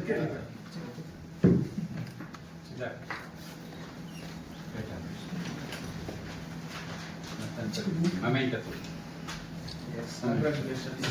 Yes, congratulations.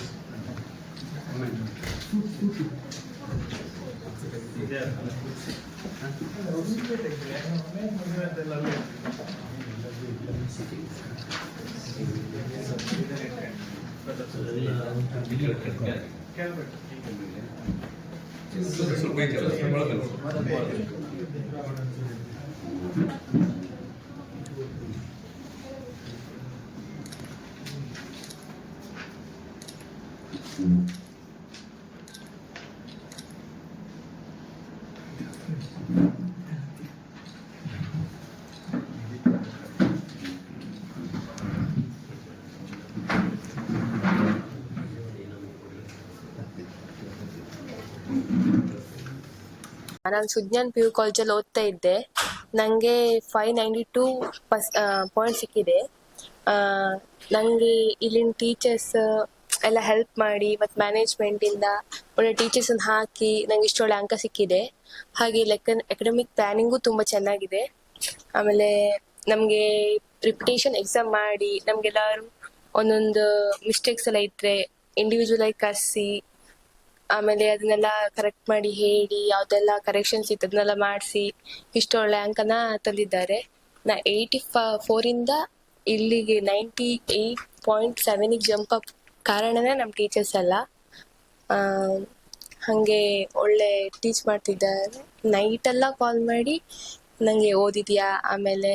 ನಾನು Sujnan PU ಕಾಲೇಜಲ್ಲಿ ಓದ್ತಾ ಇದ್ದೆ. ನನಗೆ 592 ಪಾಯಿಂಟ್ ಸಿಕ್ಕಿದೆ. ನನಗೆ ಇಲ್ಲಿನ ಟೀಚರ್ಸ್ ಎಲ್ಲ ಹೆಲ್ಪ್ ಮಾಡಿ ಮತ್ತು ಮ್ಯಾನೇಜ್ಮೆಂಟಿಂದ ಒಳ್ಳೆ ಟೀಚರ್ಸನ್ನು ಹಾಕಿ ನಂಗೆ ಇಷ್ಟೊಳ್ಳೆ ಅಂಕ ಸಿಕ್ಕಿದೆ. ಹಾಗೆ ಎಕಡೆಮಿಕ್ ಪ್ಲ್ಯಾನಿಂಗು ತುಂಬ ಚೆನ್ನಾಗಿದೆ. ಆಮೇಲೆ ನಮಗೆ ರಿಪಿಟೇಷನ್ ಎಕ್ಸಾಮ್ ಮಾಡಿ ನಮಗೆಲ್ಲರೂ ಒಂದೊಂದು ಮಿಸ್ಟೇಕ್ಸ್ ಎಲ್ಲ ಇದ್ದರೆ ಇಂಡಿವಿಜುವಲಾಗಿ ಕರೆಸಿ ಆಮೇಲೆ ಅದನ್ನೆಲ್ಲ ಕರೆಕ್ಟ್ ಮಾಡಿ ಹೇಳಿ ಯಾವುದೆಲ್ಲ ಕರೆಕ್ಷನ್ಸ್ ಇತ್ತು ಅದನ್ನೆಲ್ಲ ಮಾಡಿಸಿ ಇಷ್ಟೊಳ್ಳೆ ಅಂಕನ ತಂದಿದ್ದಾರೆ. ನಾ 84ಇಂದ ಇಲ್ಲಿಗೆ 98.7ಗೆ ಜಂಪ್ ಅಪ್ ಕಾರಣನೇ ನಮ್ಮ ಟೀಚರ್ಸ್ ಎಲ್ಲ. ಹಾಗೆ ಒಳ್ಳೆ ಟೀಚ್ ಮಾಡ್ತಿದ್ದಾರೆ. ನೈಟೆಲ್ಲ ಕಾಲ್ ಮಾಡಿ ನನಗೆ ಓದಿದ್ಯಾ, ಆಮೇಲೆ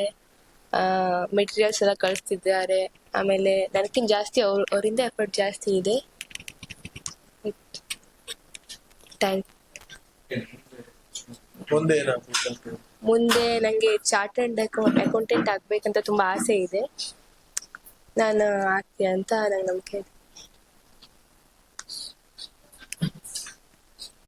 ಮೆಟೀರಿಯಲ್ಸ್ ಎಲ್ಲ ಕಳಿಸ್ತಿದ್ದಾರೆ. ಆಮೇಲೆ ನನಗಿಂತ ಜಾಸ್ತಿ ಅವರಿಂದ ಎಫರ್ಟ್ ಜಾಸ್ತಿ ಇದೆ. ಮುಂದೆ ನಂಗೆ ಚಾರ್ಟರ್ಡ್ ಅಕೌಂಟೆಂಟ್ ಆಗ್ಬೇಕಂತ ತುಂಬಾ ಆಸೆ ಇದೆ. ನಾನು ಆಗ್ತೀನಿ ಅಂತ ನಂಗೆ ನಂಬಿಕೆ ಇದೆ.